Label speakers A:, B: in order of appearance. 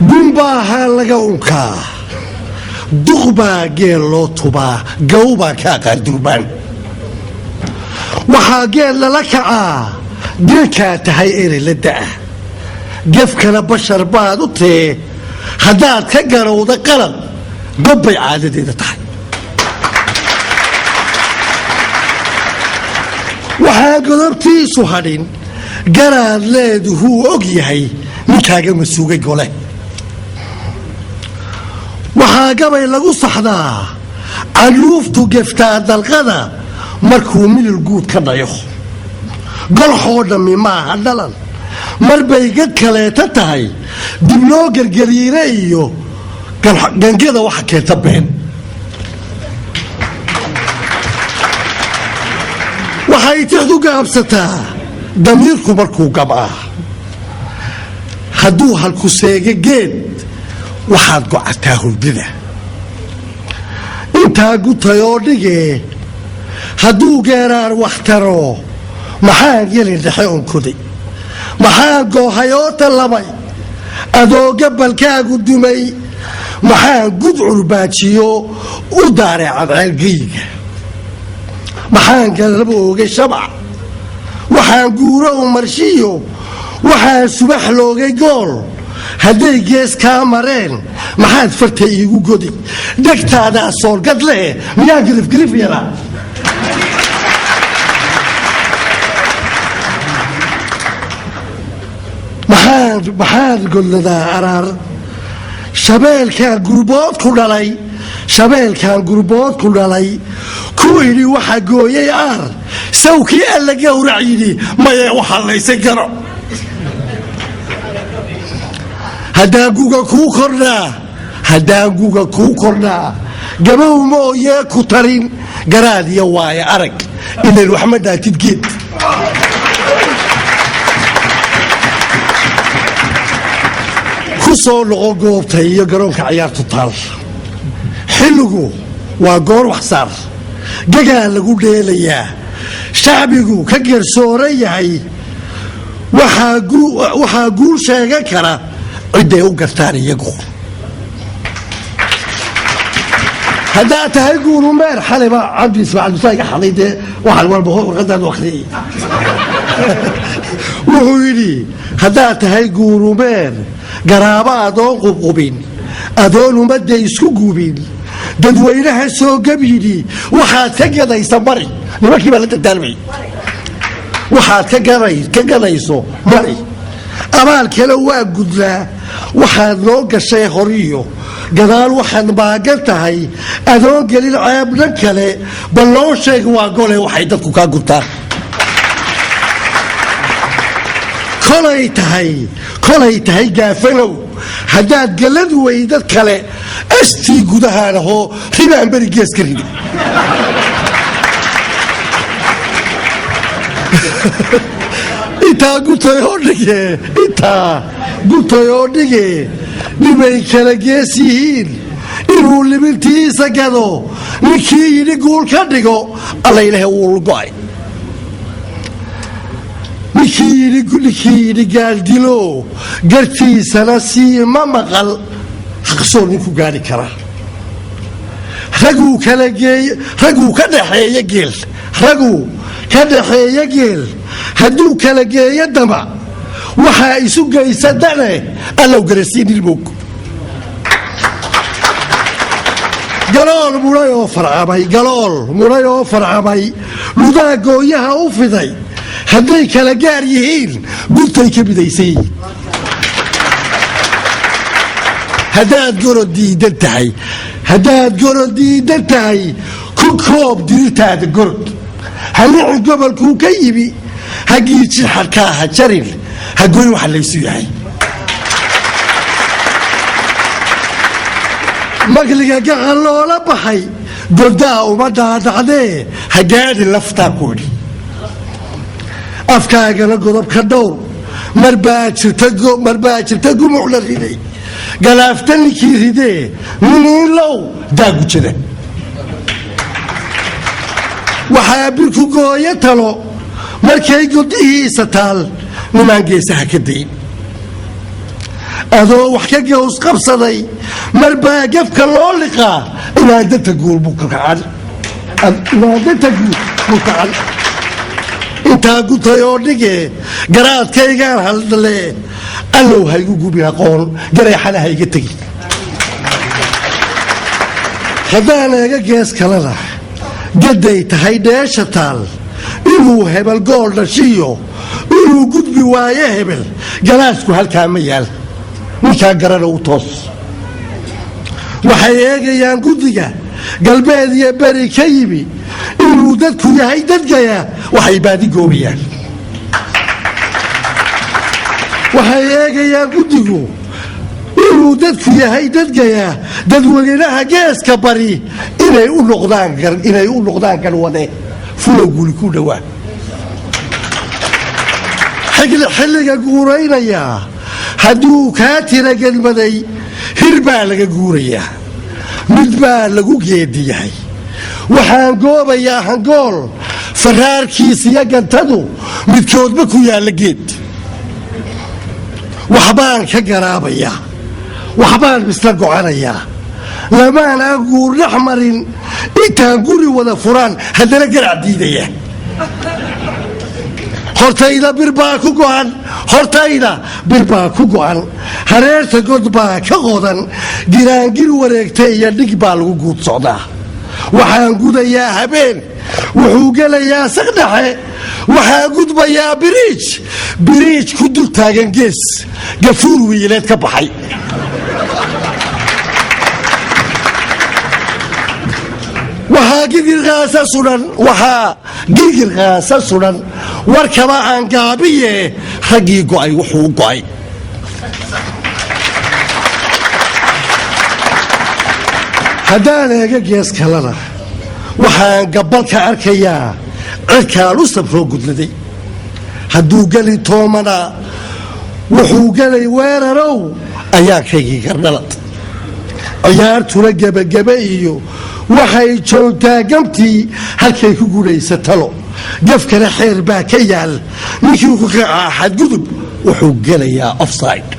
A: قنباها لقونكا دغبا قيلو طبا قوبا كاقا دربان وحا قيل لكعا ديكا تهي إيري لدعه قفكنا بشر بادو تي هداد كقرو دا قلب قبي عادة دا تحي وحا قلبتي سوهرين قرار ليدو هو اوغيهي نكاقا مسوقي قوله وحا قبي لغو صحدا علوفتو قفتا دالقدا مركو من القود كنا يخو قل حودا مما هدلان مربي قد كليتا تهي دبلو قرقريري ايو قان كذا وحا كيتبين وحا يتحدو قابستا دميركو مركو قبعا هدو هالكو سيقى قيد وحاد قعتاهو البدا انتا قلت يوديكي هدو قرار واختارو محان يلي دحيون كودي محان قو هيوت اللبي ادو قبل كاقو دمي محان قدعو الباتشيو وداري عن عالقيقة محان قلبو الشبع وحان قورو مرشيو وحان سبح لوغي قول هدي جيس كامرين محان فرتي يقو قدي دكتا دا صور قد ليه ميا قريف يلا محاد قلنا ذا أرار شبال كان قربات كلالي شبال كان قربات كلالي كويني وحا قوي عار سوكي ألا قو رعيني ما يوحى الله يسكره هدا قوغا كو كرنا قبو مو ياكو ترين قراد يواي أرق إن الوحمد تتقيد soo loqo goobta iyo garoonka ciyaartu taal xilligu waa goor wax saar gagaa lagu dheelayaa shacbigu ka gersooran yahay waxaa guul sheegan kara ciday u gartaan iyagu haddaa tahay guulumeer xaliba cabdi ismaaciil musaaga xalayde waxaan walba warqadaan waqtiyey wuxuu yidhi haddaa tahay guulumeer garaaba adoon qubqubin adoon ummadda isku gubin dadweynaha soo gabyidhi waxaad ka gadaysa mari nimankii baa la dadaalmay waxaad ka gadayso mari abaal kale waa gudlaa waxaad noo gashay horiyo gadaal waxaad maagan tahay adoon gelin ceebna kale bal loo sheeg waa gole waxay dadku kaa gurtaan kolay tahay gaafanow haddaad galad weydad kale astii gudahaanahoo ribaan beri geeska ridi intaa gutayoo dhige nimay kala gees yihiin inuu libintiisa gado ninkii yidhi guul ka dhigo alla ilaahay wuu go'ay ninkii yidhi gaaldilo gartiisana sii ma maqal xaqsoo ninku gaadhi kara raguu ka dhaxeeya geel hadduu kala geeyo dama waxaa isu geysa dane allow garasiin ilmoog galool mudhay oo farcamay ludaa gooyaha u fiday hadday kala gaar yihiin gurtay ka midaysan yihiin haddaad gorod diidan tahay ku koob dirirtaada gorod halicin gobolkuu ka yimi hagiijin xadkaa ha jarin hagoyn waxa laysu yahay maqliga gacan loola baxay godaa uma dhaadhacdee hagaadhi laftaa ku idhi afkaagana godob ka dhowr marbaa jirta gumuc la riday galaafta ninkii ridee miniinlow daagujada waxaa birku gooyo talo markay godihiisa taal nimaan geesaha ka dayn adoo wax ka gows qabsaday marbaa gafka loo liqaa inaadanta guul buu ka kacan intaa gutay oo dhige garaadkaygaan haldale allow haygu gubi aqoon gareexana hayga tegi haddaan eega gees kalena gaday tahay dheesha taal inuu hebel gool dhashiyo inuu gudbi waaye hebel galaasku halkaa ma yaal ninkaa garana u toos waxay eegayaan guddiga galbeed iyo beri ka yimi inuu dadku yahay dadgaya waxay baadigoobayaan waxay eegayaan guddigu inuu dadku yahay dadgaya dadweynaha geeska bari inay u noqdaan garwade fulo guli ku dhowaa xilliga guuraynayaa hadduu kaa tira gelmaday hir baa laga guurayaa mid baa lagu geediyahay waxaan goobayaa hangool faraarkiisiyo gantadu midkoodba ku yaalla geed waxbaan ka garaabayaa waxbaan misla gocanayaa lamaan aan guurdhax marin intaan guri wada furaan haddana garac diidaya hortayda bir baa ku go'an hareerta god baa ka qodan giraangir wareegta iyo dhig baa lagu guud socdaa waxaan gudayaa habeen wuxuu gelayaa saqdhaxe waxaan gudbayaa biriij ku dul taagan gees gafuur wiileed ka baxay waxaa gigirqaasa sudan warkaba aan gaabiye raggii go'ay wuxuu go'ay haddaan eega gees kalena waxaan gabalka arkayaa cirkaan u sabroo gudladay hadduu geli toomana wuxuu gelay weerarow ayaankaygii gardhalad ciyaartuna gebagebe iyo waxay joogtaa gamtii halkay ku gudhaysa talo gafkana xeer baa ka yaal ninkii ku kacaa xadgudub wuxuu gelayaa offside